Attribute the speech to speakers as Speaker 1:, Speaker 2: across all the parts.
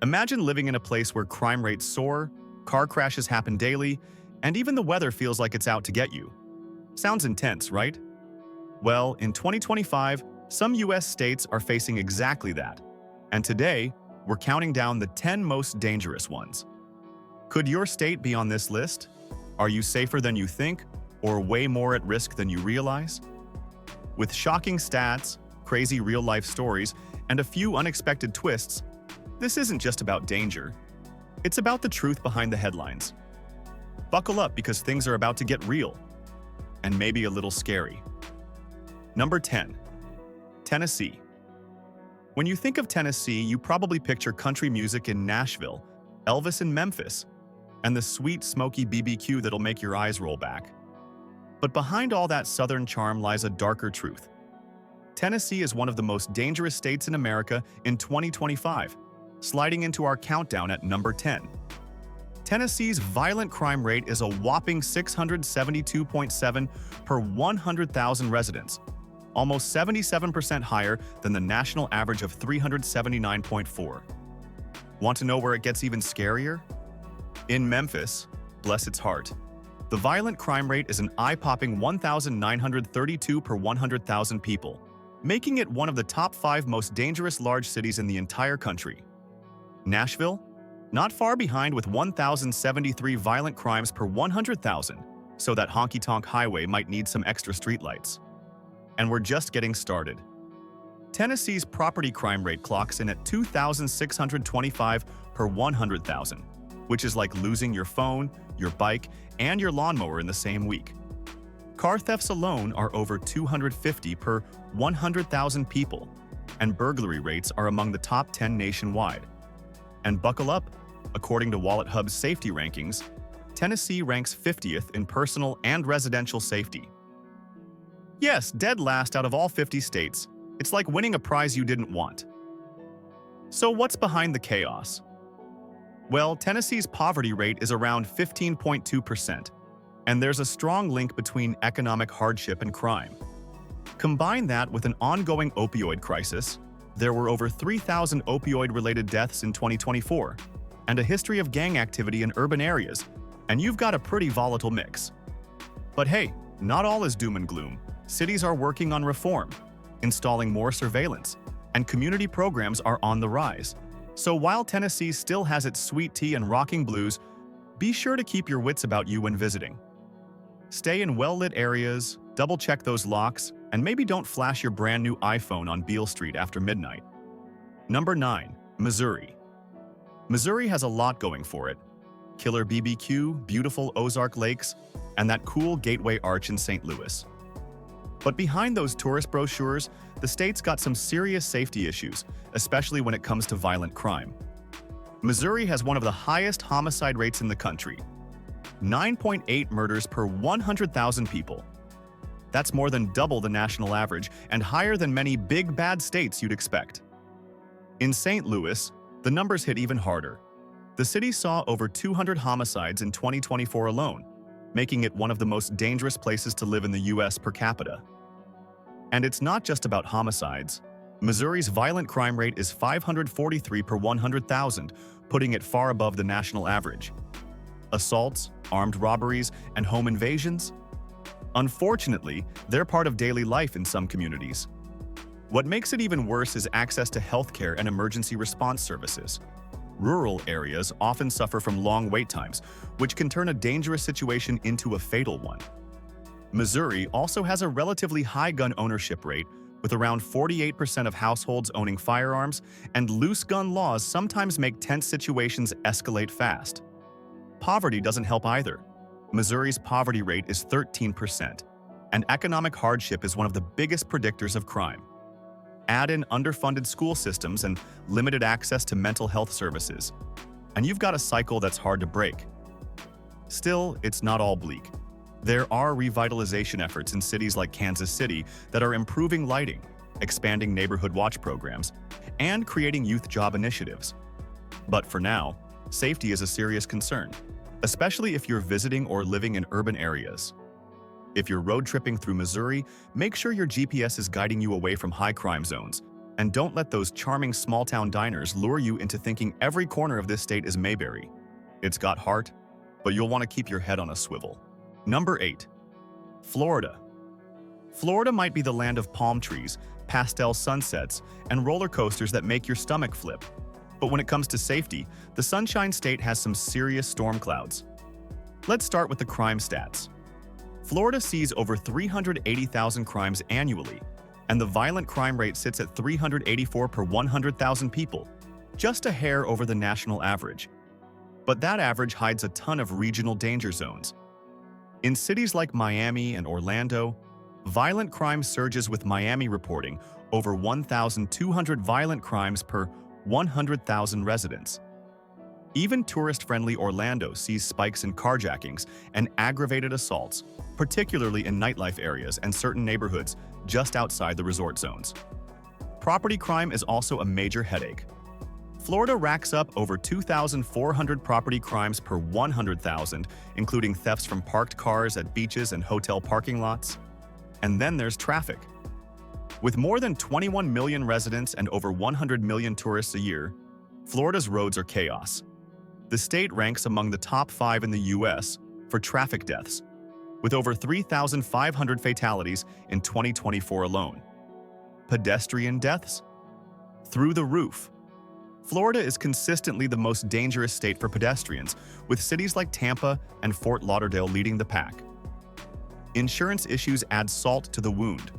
Speaker 1: Imagine living in a place where crime rates soar, car crashes happen daily, and even the weather feels like it's out to get you. Sounds intense, right? Well, in 2025, some US states are facing exactly that. And today, we're counting down the 10 most dangerous ones. Could your state be on this list? Are you safer than you think, or way more at risk than you realize? With shocking stats, crazy real-life stories, and a few unexpected twists, this isn't just about danger. It's about the truth behind the headlines. Buckle up because things are about to get real, and maybe a little scary. Number 10. Tennessee. When you think of Tennessee, you probably picture country music in Nashville, Elvis in Memphis, and the sweet, smoky BBQ that'll make your eyes roll back. But behind all that southern charm lies a darker truth. Tennessee is one of the most dangerous states in America in 2025, sliding into our countdown at number 10. Tennessee's violent crime rate is a whopping 672.7 per 100,000 residents, almost 77% higher than the national average of 379.4. Want to know where it gets even scarier? In Memphis, bless its heart, the violent crime rate is an eye-popping 1,932 per 100,000 people, making it one of the top 5 most dangerous large cities in the entire country. Nashville? Not far behind with 1,073 violent crimes per 100,000, so that honky-tonk highway might need some extra streetlights. And we're just getting started. Tennessee's property crime rate clocks in at 2,625 per 100,000, which is like losing your phone, your bike, and your lawnmower in the same week. Car thefts alone are over 250 per 100,000 people, and burglary rates are among the top 10 nationwide. And buckle up, according to Wallet Hub's safety rankings, Tennessee ranks 50th in personal and residential safety. Yes, dead last out of all 50 states. It's like winning a prize you didn't want. So what's behind the chaos? Well, Tennessee's poverty rate is around 15.2%, and there's a strong link between economic hardship and crime. Combine that with an ongoing opioid crisis. There were over 3,000 opioid-related deaths in 2024, and a history of gang activity in urban areas, and you've got a pretty volatile mix. But hey, not all is doom and gloom. Cities are working on reform, installing more surveillance, and community programs are on the rise. So while Tennessee still has its sweet tea and rocking blues, be sure to keep your wits about you when visiting. Stay in well-lit areas, double-check those locks, and maybe don't flash your brand new iPhone on Beale Street after midnight. Number 9. Missouri. Missouri has a lot going for it. Killer BBQ, beautiful Ozark Lakes, and that cool Gateway Arch in St. Louis. But behind those tourist brochures, the state's got some serious safety issues, especially when it comes to violent crime. Missouri has one of the highest homicide rates in the country, 9.8 murders per 100,000 people. That's more than double the national average and higher than many big bad states you'd expect. In St. Louis, the numbers hit even harder. The city saw over 200 homicides in 2024 alone, making it one of the most dangerous places to live in the US per capita. And it's not just about homicides. Missouri's violent crime rate is 543 per 100,000, putting it far above the national average. Assaults, armed robberies, and home invasions? Unfortunately, they're part of daily life in some communities. What makes it even worse is access to healthcare and emergency response services. Rural areas often suffer from long wait times, which can turn a dangerous situation into a fatal one. Missouri also has a relatively high gun ownership rate, with around 48% of households owning firearms, and loose gun laws sometimes make tense situations escalate fast. Poverty doesn't help either. Missouri's poverty rate is 13%, and economic hardship is one of the biggest predictors of crime. Add in underfunded school systems and limited access to mental health services, and you've got a cycle that's hard to break. Still, it's not all bleak. There are revitalization efforts in cities like Kansas City that are improving lighting, expanding neighborhood watch programs, and creating youth job initiatives. But for now, safety is a serious concern, especially if you're visiting or living in urban areas. If you're road tripping through Missouri, make sure your GPS is guiding you away from high crime zones, And don't let those charming small-town diners lure you into thinking every corner of this state is Mayberry. It's got heart, but you'll want to keep your head on a swivel. Number 8. Florida. Florida might be the land of palm trees, pastel sunsets, and roller coasters that make your stomach flip. But when it comes to safety, the Sunshine State has some serious storm clouds. Let's start with the crime stats. Florida sees over 380,000 crimes annually, and the violent crime rate sits at 384 per 100,000 people, just a hair over the national average. But that average hides a ton of regional danger zones. In cities like Miami and Orlando, violent crime surges, with Miami reporting over 1,200 violent crimes per 100,000 residents. Even tourist-friendly Orlando sees spikes in carjackings and aggravated assaults, particularly in nightlife areas and certain neighborhoods just outside the resort zones. Property crime is also a major headache. Florida racks up over 2,400 property crimes per 100,000, including thefts from parked cars at beaches and hotel parking lots. And then there's traffic. With more than 21 million residents and over 100 million tourists a year, Florida's roads are chaos. The state ranks among the top 5 in the U.S. for traffic deaths, with over 3,500 fatalities in 2024 alone. Pedestrian deaths? Through the roof. Florida is consistently the most dangerous state for pedestrians, with cities like Tampa and Fort Lauderdale leading the pack. Insurance issues add salt to the wound.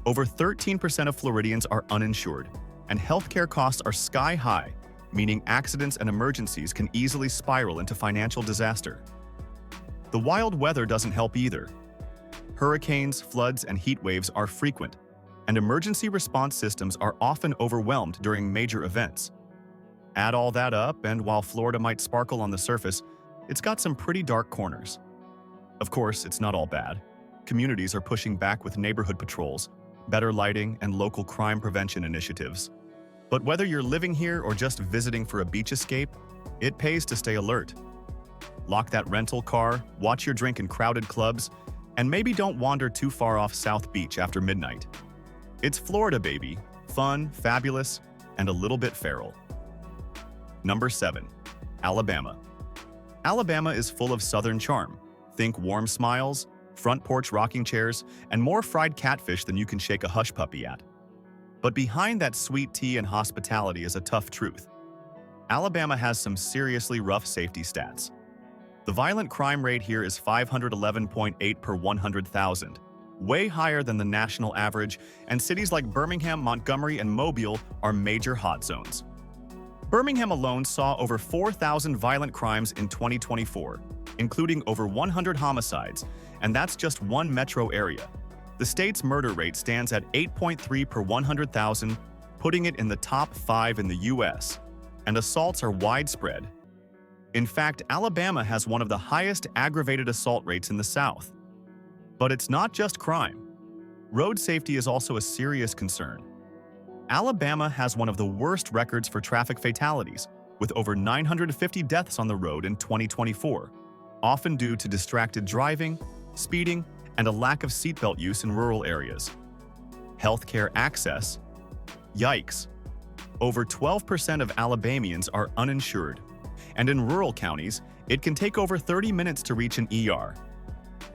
Speaker 1: Over 13% of Floridians are uninsured, and healthcare costs are sky-high, meaning accidents and emergencies can easily spiral into financial disaster. The wild weather doesn't help either. Hurricanes, floods, and heat waves are frequent, and emergency response systems are often overwhelmed during major events. Add all that up, and while Florida might sparkle on the surface, it's got some pretty dark corners. Of course, it's not all bad. Communities are pushing back with neighborhood patrols, better lighting, and local crime prevention initiatives. But whether you're living here or just visiting for a beach escape, it pays to stay alert. Lock that rental car, watch your drink in crowded clubs, and maybe don't wander too far off South Beach after midnight. It's Florida, baby. Fun, fabulous, and a little bit feral. Number 7. Alabama. Alabama is full of southern charm. Think warm smiles, front porch rocking chairs, and more fried catfish than you can shake a hush puppy at. But behind that sweet tea and hospitality is a tough truth. Alabama has some seriously rough safety stats. The violent crime rate here is 511.8 per 100,000, way higher than the national average, and cities like Birmingham, Montgomery, and Mobile are major hot zones. Birmingham alone saw over 4,000 violent crimes in 2024, including over 100 homicides, and that's just one metro area. The state's murder rate stands at 8.3 per 100,000, putting it in the top 5 in the U.S., and assaults are widespread. In fact, Alabama has one of the highest aggravated assault rates in the South. But it's not just crime. Road safety is also a serious concern. Alabama has one of the worst records for traffic fatalities, with over 950 deaths on the road in 2024, often due to distracted driving, speeding, and a lack of seatbelt use in rural areas. Healthcare access? Yikes. Over 12% of Alabamians are uninsured, and in rural counties, it can take over 30 minutes to reach an ER.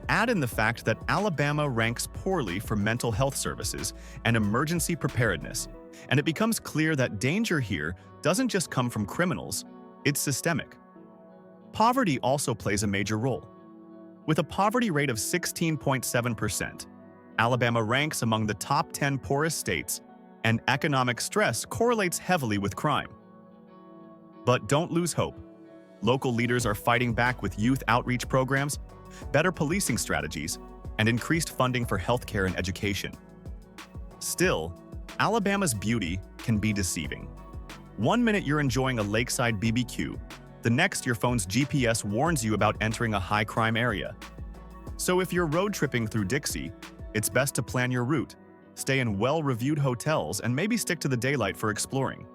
Speaker 1: Add in the fact that Alabama ranks poorly for mental health services and emergency preparedness, and it becomes clear that danger here doesn't just come from criminals, it's systemic. Poverty also plays a major role. With a poverty rate of 16.7%, Alabama ranks among the top 10 poorest states, and economic stress correlates heavily with crime. But don't lose hope. Local leaders are fighting back with youth outreach programs, better policing strategies, and increased funding for healthcare and education. Still, Alabama's beauty can be deceiving. One minute you're enjoying a lakeside BBQ, the next your phone's GPS warns you about entering a high-crime area. So if you're road tripping through Dixie, it's best to plan your route, stay in well-reviewed hotels, and maybe stick to the daylight for exploring.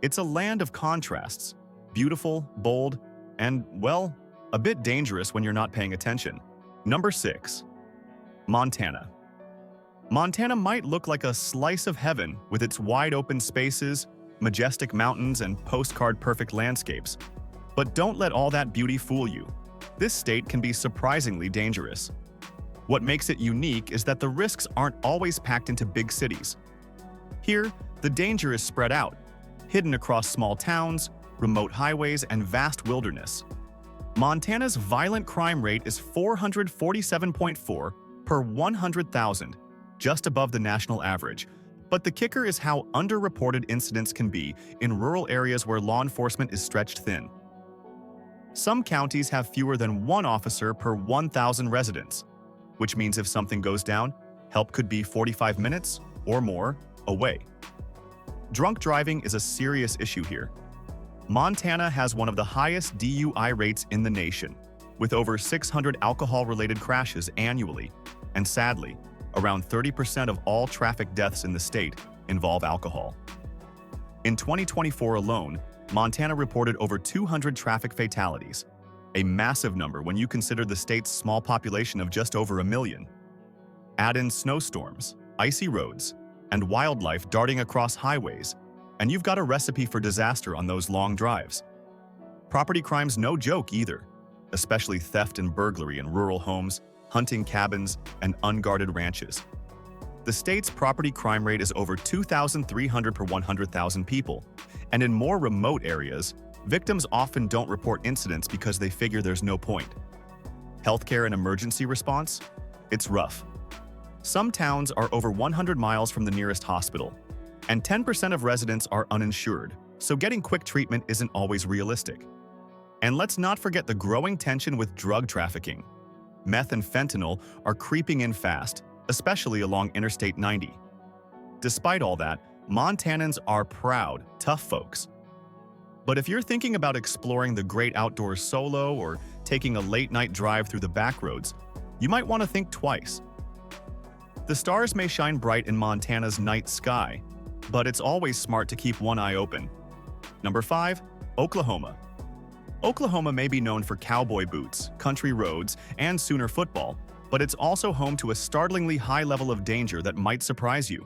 Speaker 1: It's a land of contrasts, beautiful, bold, and, well, a bit dangerous when you're not paying attention. Number 6. Montana. Montana might look like a slice of heaven with its wide open spaces, majestic mountains, and postcard-perfect landscapes. But don't let all that beauty fool you. This state can be surprisingly dangerous. What makes it unique is that the risks aren't always packed into big cities. Here, the danger is spread out, hidden across small towns, remote highways, and vast wilderness. Montana's violent crime rate is 447.4 per 100,000, just above the national average. But the kicker is how underreported incidents can be in rural areas where law enforcement is stretched thin. Some counties have fewer than one officer per 1,000 residents, which means if something goes down, help could be 45 minutes or more away. Drunk driving is a serious issue here. Montana has one of the highest DUI rates in the nation, with over 600 alcohol-related crashes annually, and sadly, around 30% of all traffic deaths in the state involve alcohol. In 2024 alone, Montana reported over 200 traffic fatalities, a massive number when you consider the state's small population of just over 1 million. Add in snowstorms, icy roads, and wildlife darting across highways, and you've got a recipe for disaster on those long drives. Property crime's no joke either, especially theft and burglary in rural homes, hunting cabins, and unguarded ranches. The state's property crime rate is over 2,300 per 100,000 people, and in more remote areas, victims often don't report incidents because they figure there's no point. Healthcare and emergency response? It's rough. Some towns are over 100 miles from the nearest hospital, and 10% of residents are uninsured, so getting quick treatment isn't always realistic. And let's not forget the growing tension with drug trafficking. Meth and fentanyl are creeping in fast, especially along Interstate 90. Despite all that, Montanans are proud, tough folks. But if you're thinking about exploring the great outdoors solo or taking a late-night drive through the backroads, you might want to think twice. The stars may shine bright in Montana's night sky, but it's always smart to keep one eye open. Number 5. Oklahoma. Oklahoma may be known for cowboy boots, country roads, and Sooner football, but it's also home to a startlingly high level of danger that might surprise you.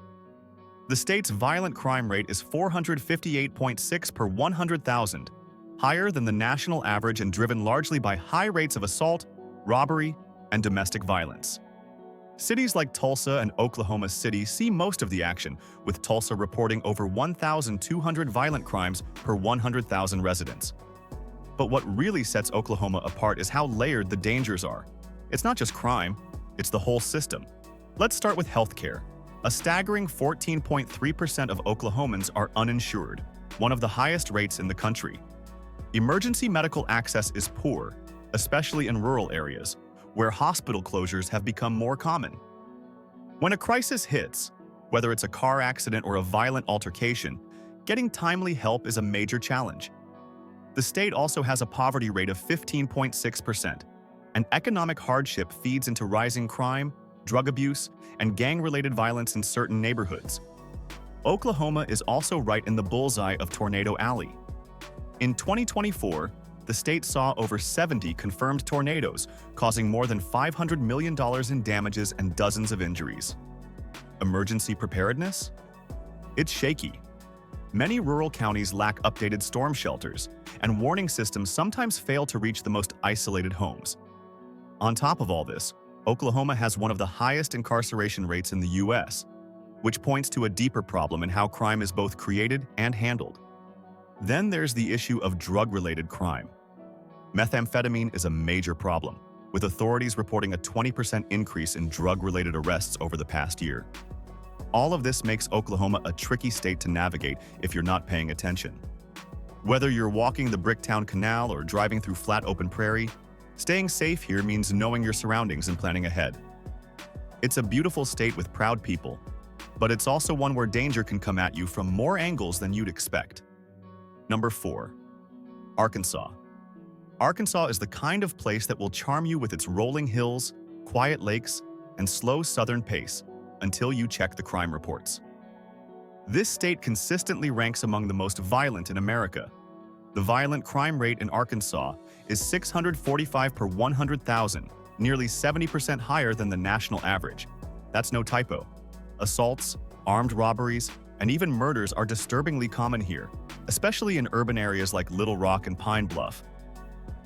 Speaker 1: The state's violent crime rate is 458.6 per 100,000, higher than the national average and driven largely by high rates of assault, robbery, and domestic violence. Cities like Tulsa and Oklahoma City see most of the action, with Tulsa reporting over 1,200 violent crimes per 100,000 residents. But what really sets Oklahoma apart is how layered the dangers are. It's not just crime, it's the whole system. Let's start with healthcare. A staggering 14.3% of Oklahomans are uninsured, one of the highest rates in the country. Emergency medical access is poor, especially in rural areas, where hospital closures have become more common. When a crisis hits, whether it's a car accident or a violent altercation, getting timely help is a major challenge. The state also has a poverty rate of 15.6%, and economic hardship feeds into rising crime, drug abuse, and gang-related violence in certain neighborhoods. Oklahoma is also right in the bullseye of Tornado Alley. In 2024, the state saw over 70 confirmed tornadoes, causing more than $500 million in damages and dozens of injuries. Emergency preparedness? It's shaky. Many rural counties lack updated storm shelters, and warning systems sometimes fail to reach the most isolated homes. On top of all this, Oklahoma has one of the highest incarceration rates in the U.S., which points to a deeper problem in how crime is both created and handled. Then there's the issue of drug-related crime. Methamphetamine is a major problem, with authorities reporting a 20% increase in drug-related arrests over the past year. All of this makes Oklahoma a tricky state to navigate if you're not paying attention. Whether you're walking the Bricktown Canal or driving through flat open prairie, staying safe here means knowing your surroundings and planning ahead. It's a beautiful state with proud people, but it's also one where danger can come at you from more angles than you'd expect. Number 4. Arkansas. Arkansas is the kind of place that will charm you with its rolling hills, quiet lakes, and slow southern pace until you check the crime reports. This state consistently ranks among the most violent in America. The violent crime rate in Arkansas is 645 per 100,000, nearly 70% higher than the national average. That's no typo. Assaults, armed robberies, and even murders are disturbingly common here, especially in urban areas like Little Rock and Pine Bluff.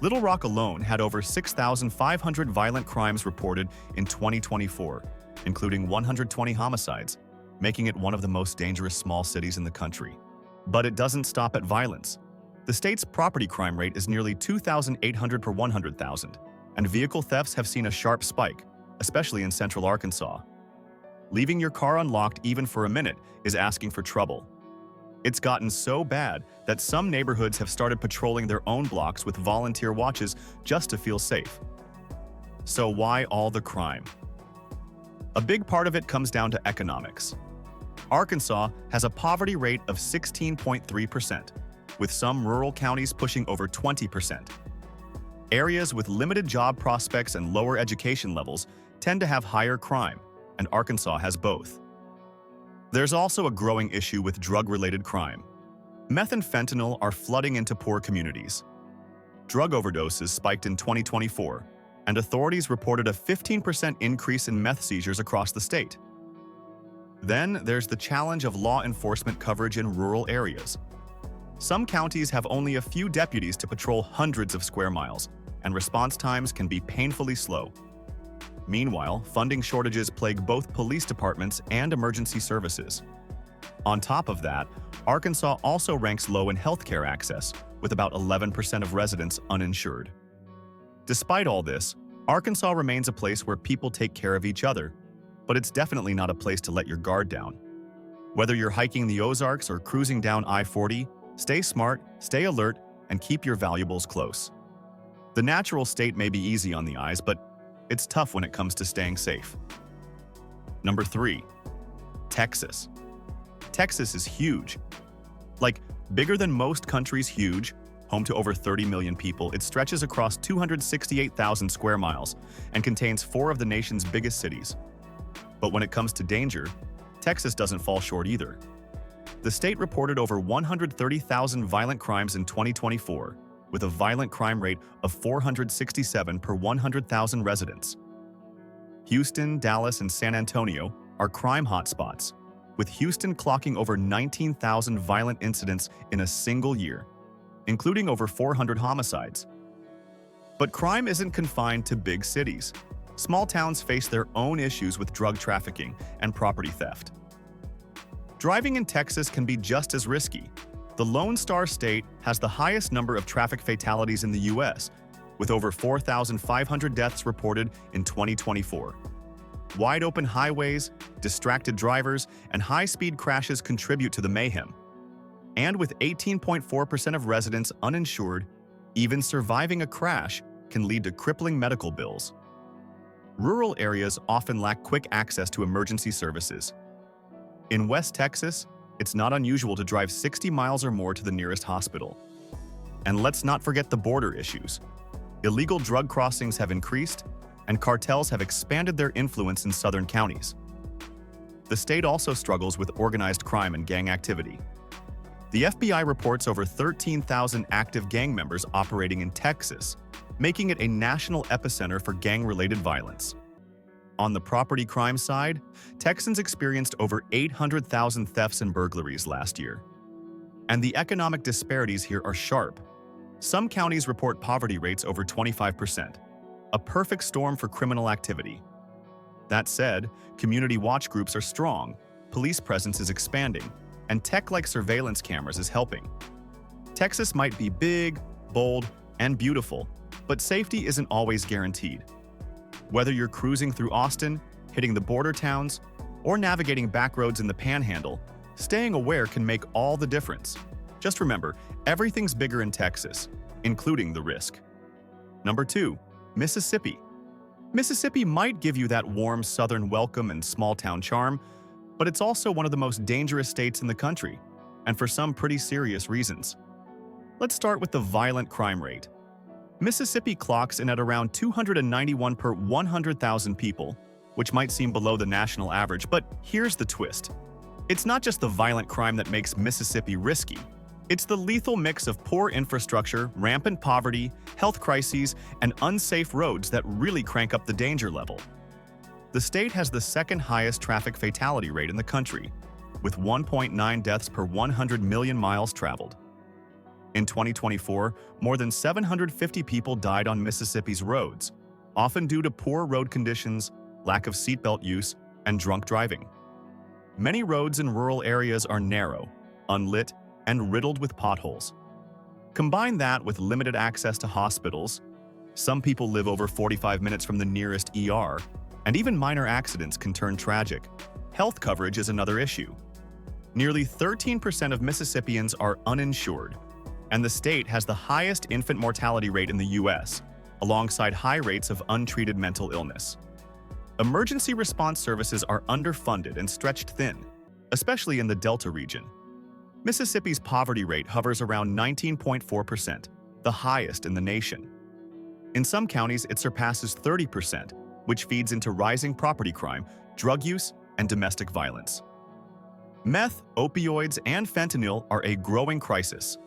Speaker 1: Little Rock alone had over 6,500 violent crimes reported in 2024, including 120 homicides, making it one of the most dangerous small cities in the country. But it doesn't stop at violence. The state's property crime rate is nearly 2,800 per 100,000, and vehicle thefts have seen a sharp spike, especially in central Arkansas. Leaving your car unlocked even for a minute is asking for trouble. It's gotten so bad that some neighborhoods have started patrolling their own blocks with volunteer watches just to feel safe. So why all the crime? A big part of it comes down to economics. Arkansas has a poverty rate of 16.3%, with some rural counties pushing over 20%. Areas with limited job prospects and lower education levels tend to have higher crime, and Arkansas has both. There's also a growing issue with drug-related crime. Meth and fentanyl are flooding into poor communities. Drug overdoses spiked in 2024, and authorities reported a 15% increase in meth seizures across the state. Then there's the challenge of law enforcement coverage in rural areas. Some counties have only a few deputies to patrol hundreds of square miles, and response times can be painfully slow. Meanwhile, funding shortages plague both police departments and emergency services. On top of that, Arkansas also ranks low in healthcare access, with about 11% of residents uninsured. Despite all this, Arkansas remains a place where people take care of each other, but it's definitely not a place to let your guard down. Whether you're hiking the Ozarks or cruising down I-40, stay smart, stay alert, and keep your valuables close. The natural state may be easy on the eyes, but it's tough when it comes to staying safe. Number 3. Texas. Texas is huge. Like, bigger than most countries huge, home to over 30 million people, it stretches across 268,000 square miles and contains 4 of the nation's biggest cities. But when it comes to danger, Texas doesn't fall short either. The state reported over 130,000 violent crimes in 2024, with a violent crime rate of 467 per 100,000 residents. Houston, Dallas, and San Antonio are crime hotspots, with Houston clocking over 19,000 violent incidents in a single year, including over 400 homicides. But crime isn't confined to big cities. Small towns face their own issues with drug trafficking and property theft. Driving in Texas can be just as risky. The Lone Star State has the highest number of traffic fatalities in the U.S., with over 4,500 deaths reported in 2024. Wide-open highways, distracted drivers, and high-speed crashes contribute to the mayhem. And with 18.4% of residents uninsured, even surviving a crash can lead to crippling medical bills. Rural areas often lack quick access to emergency services. In West Texas, it's not unusual to drive 60 miles or more to the nearest hospital. And let's not forget the border issues. Illegal drug crossings have increased, and cartels have expanded their influence in southern counties. The state also struggles with organized crime and gang activity. The FBI reports over 13,000 active gang members operating in Texas, making it a national epicenter for gang-related violence. On the property crime side, Texans experienced over 800,000 thefts and burglaries last year. And the economic disparities here are sharp. Some counties report poverty rates over 25%, a perfect storm for criminal activity. That said, community watch groups are strong, police presence is expanding, and tech like surveillance cameras is helping. Texas might be big, bold, and beautiful, but safety isn't always guaranteed. Whether you're cruising through Austin, hitting the border towns, or navigating back roads in the Panhandle, staying aware can make all the difference. Just remember, everything's bigger in Texas, including the risk. Number 2, Mississippi. Mississippi might give you that warm southern welcome and small-town charm, but it's also one of the most dangerous states in the country, and for some pretty serious reasons. Let's start with the violent crime rate. Mississippi clocks in at around 291 per 100,000 people, which might seem below the national average, but here's the twist. It's not just the violent crime that makes Mississippi risky. It's the lethal mix of poor infrastructure, rampant poverty, health crises, and unsafe roads that really crank up the danger level. The state has the second highest traffic fatality rate in the country, with 1.9 deaths per 100 million miles traveled. In 2024, more than 750 people died on Mississippi's roads, often due to poor road conditions, lack of seatbelt use, and drunk driving. Many roads in rural areas are narrow, unlit, and riddled with potholes. Combine that with limited access to hospitals, some people live over 45 minutes from the nearest ER, and even minor accidents can turn tragic. Health coverage is another issue. Nearly 13% of Mississippians are uninsured, and the state has the highest infant mortality rate in the U.S., alongside high rates of untreated mental illness. Emergency response services are underfunded and stretched thin, especially in the Delta region. Mississippi's poverty rate hovers around 19.4%, the highest in the nation. In some counties, it surpasses 30%, which feeds into rising property crime, drug use, and domestic violence. Meth, opioids, and fentanyl are a growing crisis.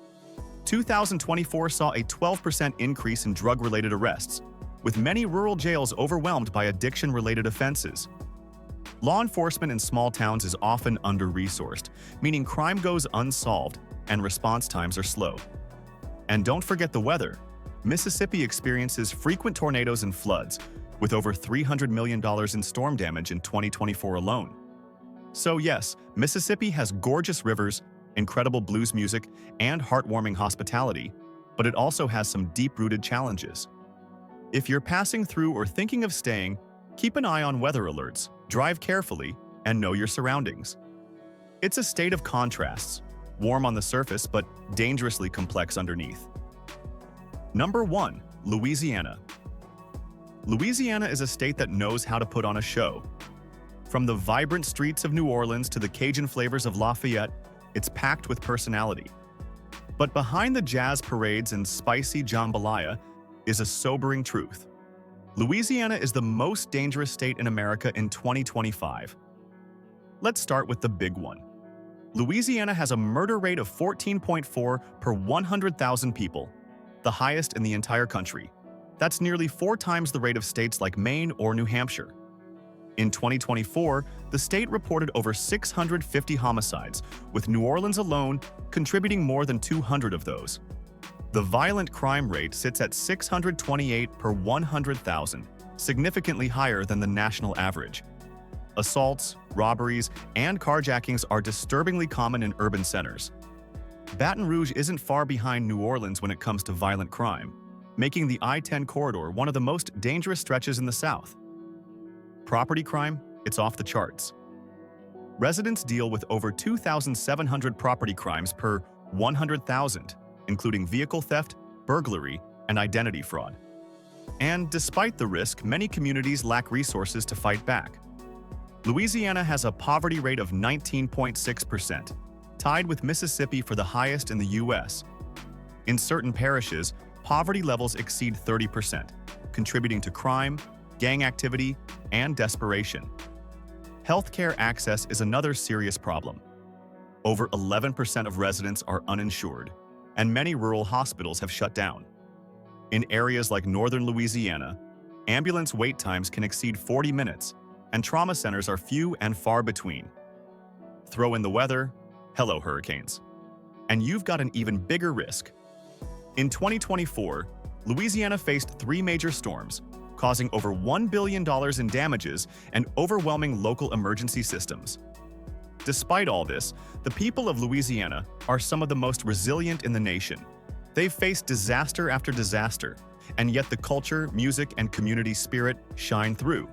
Speaker 1: 2024 saw a 12% increase in drug-related arrests, with many rural jails overwhelmed by addiction-related offenses. Law enforcement in small towns is often under-resourced, meaning crime goes unsolved and response times are slow. And don't forget the weather. Mississippi experiences frequent tornadoes and floods, with over $300 million in storm damage in 2024 alone. So yes, Mississippi has gorgeous rivers, incredible blues music, and heartwarming hospitality, but it also has some deep-rooted challenges. If you're passing through or thinking of staying, keep an eye on weather alerts, drive carefully, and know your surroundings. It's a state of contrasts, warm on the surface but dangerously complex underneath. Number 1. Louisiana. Louisiana is a state that knows how to put on a show. From the vibrant streets of New Orleans to the Cajun flavors of Lafayette, it's packed with personality. But behind the jazz parades and spicy jambalaya is a sobering truth. Louisiana is the most dangerous state in America in 2025. Let's start with the big one. Louisiana has a murder rate of 14.4 per 100,000 people, the highest in the entire country. That's nearly 4 times the rate of states like Maine or New Hampshire. In 2024, the state reported over 650 homicides, with New Orleans alone contributing more than 200 of those. The violent crime rate sits at 628 per 100,000, significantly higher than the national average. Assaults, robberies, and carjackings are disturbingly common in urban centers. Baton Rouge isn't far behind New Orleans when it comes to violent crime, making the I-10 corridor one of the most dangerous stretches in the South. Property crime, it's off the charts. Residents deal with over 2,700 property crimes per 100,000, including vehicle theft, burglary, and identity fraud. And despite the risk, many communities lack resources to fight back. Louisiana has a poverty rate of 19.6%, tied with Mississippi for the highest in the U.S. In certain parishes, poverty levels exceed 30%, contributing to crime, gang activity, and desperation. Healthcare access is another serious problem. Over 11% of residents are uninsured, and many rural hospitals have shut down. In areas like northern Louisiana, ambulance wait times can exceed 40 minutes, and trauma centers are few and far between. Throw in the weather, hello hurricanes, and you've got an even bigger risk. In 2024, Louisiana faced 3 major storms, causing over $1 billion in damages and overwhelming local emergency systems. Despite all this, the people of Louisiana are some of the most resilient in the nation. They've faced disaster after disaster, and yet the culture, music, and community spirit shine through.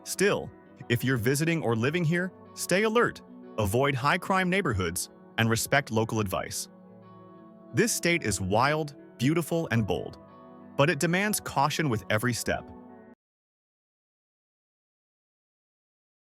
Speaker 1: Still, if you're visiting or living here, stay alert, avoid high-crime neighborhoods, and respect local advice. This state is wild, beautiful, and bold, but it demands caution with every step.